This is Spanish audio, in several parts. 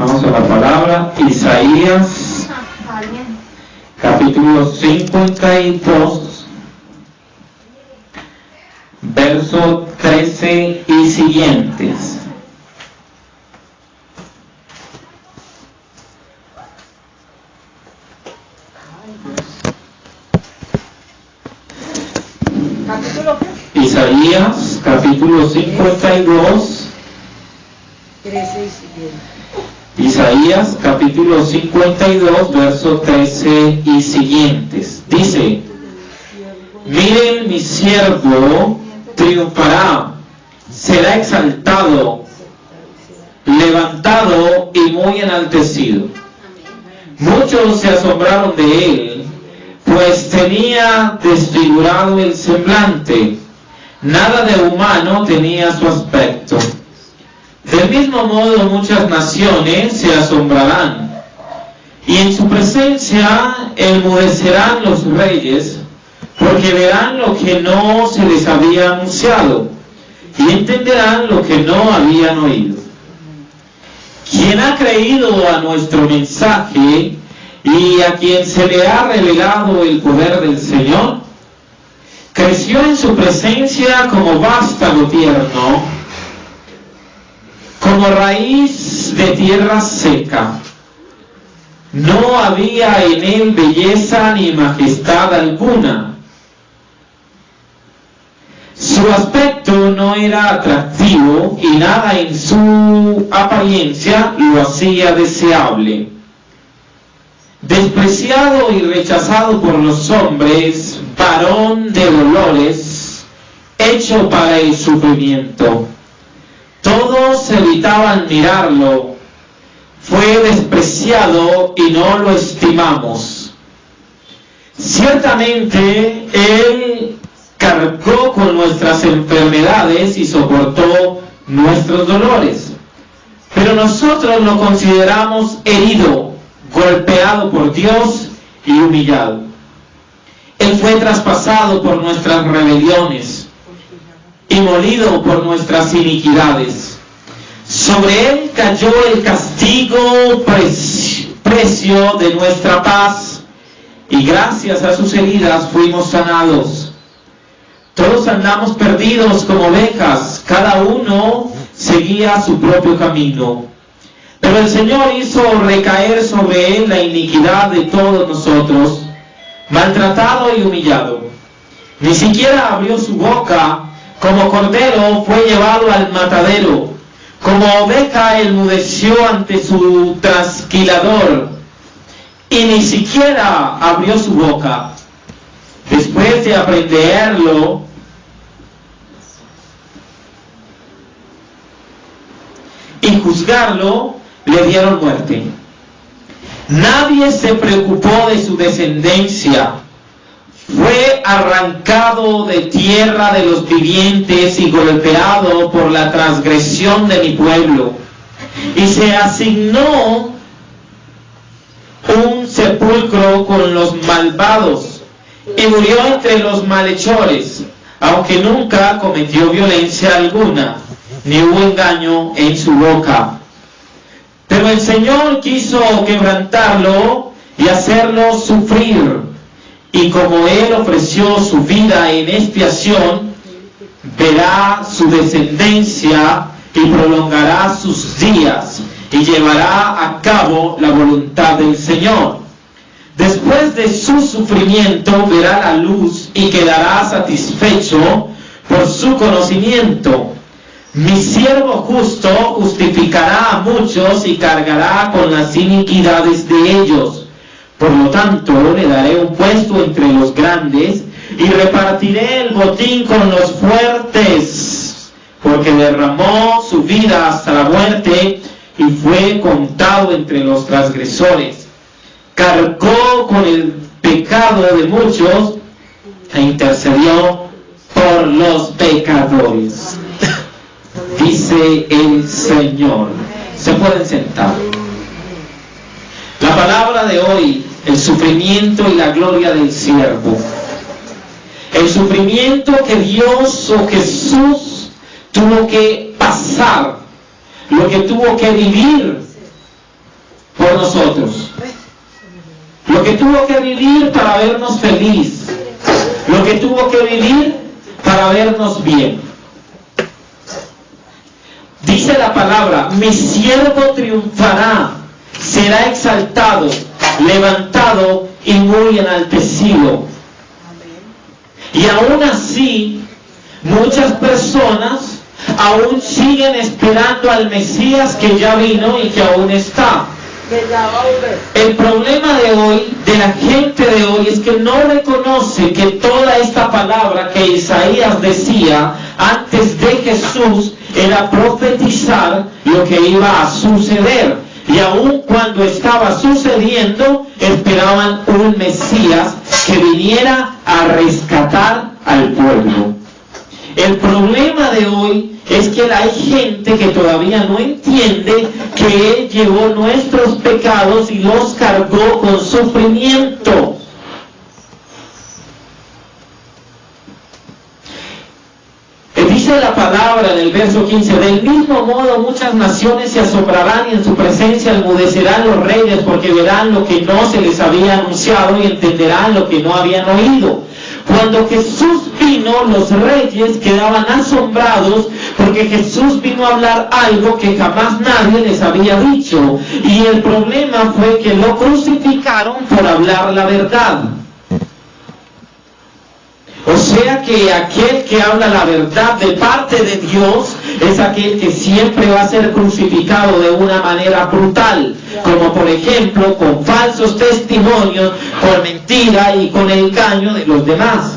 Vamos a la palabra. Isaías, capítulo 52, verso 13 y siguientes. Isaías, capítulo 52, 13 y siguiente. Isaías, capítulo 52, verso 13 y siguientes. Dice: miren, mi siervo triunfará, será exaltado, levantado y muy enaltecido. Muchos se asombraron de él, pues tenía desfigurado el semblante, nada de humano tenía su aspecto. Del mismo modo muchas naciones se asombrarán, y en su presencia enmudecerán los reyes, porque verán lo que no se les había anunciado, y entenderán lo que no habían oído. Quien ha creído a nuestro mensaje, y a quien se le ha revelado el poder del Señor, creció en su presencia como vástago tierno, como raíz de tierra seca. No había en él belleza ni majestad alguna. Su aspecto no era atractivo y nada en su apariencia lo hacía deseable. Despreciado y rechazado por los hombres, varón de dolores, hecho para el sufrimiento. Todos evitaban mirarlo, fue despreciado y no lo estimamos. Ciertamente Él cargó con nuestras enfermedades y soportó nuestros dolores, pero nosotros lo consideramos herido, golpeado por Dios y humillado. Él fue traspasado por nuestras rebeliones y molido por nuestras iniquidades. Sobre él cayó el castigo precio de nuestra paz, y gracias a sus heridas fuimos sanados. Todos andamos perdidos como ovejas, cada uno seguía su propio camino. Pero el Señor hizo recaer sobre él la iniquidad de todos nosotros, maltratado y humillado. Ni siquiera abrió su boca, como cordero fue llevado al matadero, como oveja enmudeció ante su trasquilador, y ni siquiera abrió su boca. Después de aprenderlo, y juzgarlo, le dieron muerte. Nadie se preocupó de su descendencia. Fue arrancado de tierra de los vivientes y golpeado por la transgresión de mi pueblo. Y se asignó un sepulcro con los malvados, y murió entre los malhechores, aunque nunca cometió violencia alguna, ni hubo engaño en su boca. Pero el Señor quiso quebrantarlo y hacerlo sufrir, y como Él ofreció su vida en expiación, verá su descendencia y prolongará sus días, y llevará a cabo la voluntad del Señor. Después de su sufrimiento verá la luz y quedará satisfecho por su conocimiento. Mi siervo justo justificará a muchos y cargará con las iniquidades de ellos. Por lo tanto, le daré un puesto entre los grandes y repartiré el botín con los fuertes, porque derramó su vida hasta la muerte y fue contado entre los transgresores. Cargó con el pecado de muchos e intercedió por los pecadores. Dice el Señor. Se pueden sentar. La palabra de hoy, el sufrimiento y la gloria del siervo. El sufrimiento que Dios o Jesús tuvo que pasar, lo que tuvo que vivir que tuvo que vivir para vernos feliz, lo que tuvo que vivir para vernos bien. Dice la palabra: mi siervo triunfará, será exaltado, levantado y muy enaltecido. Y aún así, muchas personas aún siguen esperando al Mesías que ya vino y que aún está. El problema de hoy, de la gente de hoy, es que no reconoce que toda esta palabra que Isaías decía antes de Jesús era profetizar lo que iba a suceder. Y aun cuando estaba sucediendo, esperaban un Mesías que viniera a rescatar al pueblo. El problema de hoy es que hay gente que todavía no entiende que Él llevó nuestros pecados y los cargó con sufrimiento. Dice la palabra en el verso 15: del mismo modo muchas naciones se asombrarán y en su presencia enmudecerán los reyes, porque verán lo que no se les había anunciado y entenderán lo que no habían oído. Cuando Jesús vino, los reyes quedaban asombrados porque Jesús vino a hablar algo que jamás nadie les había dicho. Y el problema fue que lo crucificaron por hablar la verdad. O sea que aquel que habla la verdad de parte de Dios es aquel que siempre va a ser crucificado de una manera brutal, como por ejemplo con falsos testimonios, por mentira y con el engaño de los demás.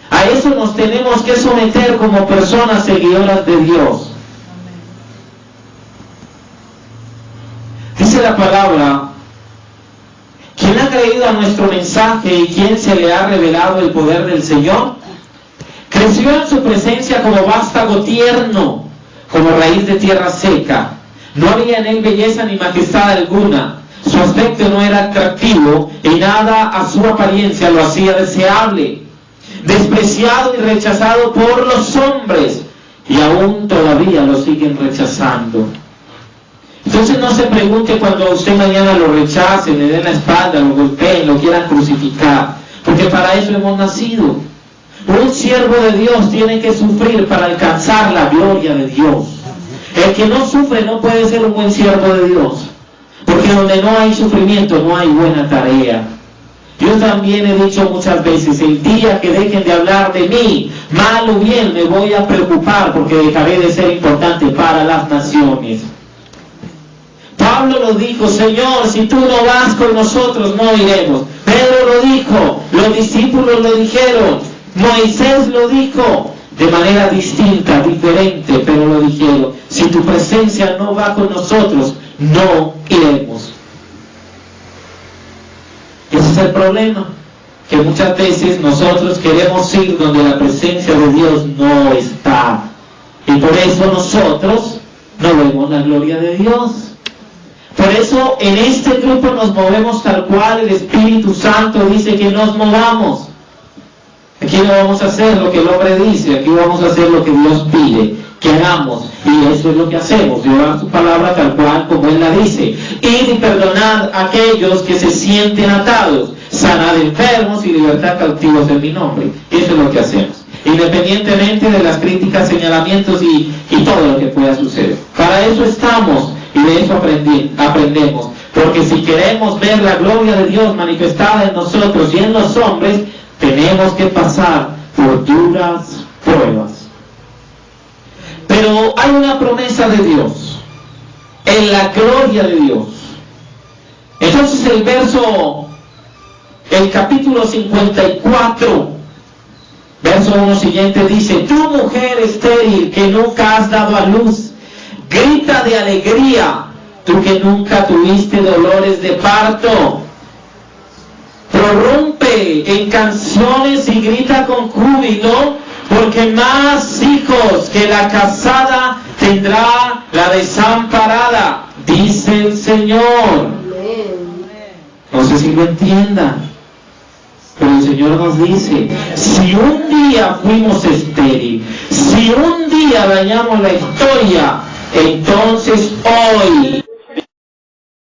A eso nos tenemos que someter como personas seguidoras de Dios. Dice la palabra: ¿quién ha creído a nuestro mensaje y quién se le ha revelado el poder del Señor? Creció en su presencia como vástago tierno, como raíz de tierra seca. No había en él belleza ni majestad alguna. Su aspecto no era atractivo y nada a su apariencia lo hacía deseable. Despreciado y rechazado por los hombres, y aún todavía lo siguen rechazando. Entonces no se pregunte cuando a usted mañana lo rechacen, le den la espalda, lo golpeen, lo quieran crucificar, porque para eso hemos nacido. Un siervo de Dios tiene que sufrir para alcanzar la gloria de Dios. El que no sufre no puede ser un buen siervo de Dios, porque donde no hay sufrimiento no hay buena tarea. Yo también he dicho muchas veces: el día que dejen de hablar de mí, mal o bien, me voy a preocupar porque dejaré de ser importante para las naciones. Pablo lo dijo: Señor, si tú no vas con nosotros, no iremos. Pedro lo dijo, los discípulos lo dijeron, Moisés lo dijo, de manera distinta, diferente, pero lo dijeron: si tu presencia no va con nosotros, no iremos. Ese es el problema, que muchas veces nosotros queremos ir donde la presencia de Dios no está, y por eso nosotros no vemos la gloria de Dios. Por eso en este grupo nos movemos tal cual el Espíritu Santo dice que nos movamos. Aquí no vamos a hacer lo que el hombre dice, aquí vamos a hacer lo que Dios pide que hagamos, y eso es lo que hacemos, llevar su palabra tal cual como Él la dice. Ir y perdonar a aquellos que se sienten atados, sanar enfermos y libertar cautivos en mi nombre. Eso es lo que hacemos, independientemente de las críticas, señalamientos y todo lo que pueda suceder. Para eso estamos. Y de eso aprendemos, porque si queremos ver la gloria de Dios manifestada en nosotros y en los hombres, tenemos que pasar por duras pruebas. Pero hay una promesa de Dios, en la gloria de Dios. Entonces el capítulo 54, verso 1 siguiente dice: tú, mujer estéril que nunca has dado a luz, grita de alegría, tú que nunca tuviste dolores de parto. Prorrumpe en canciones y grita con júbilo, porque más hijos que la casada tendrá la desamparada, dice el Señor. No sé si lo entiendan, pero el Señor nos dice: si un día fuimos estériles, si un día dañamos la historia, entonces hoy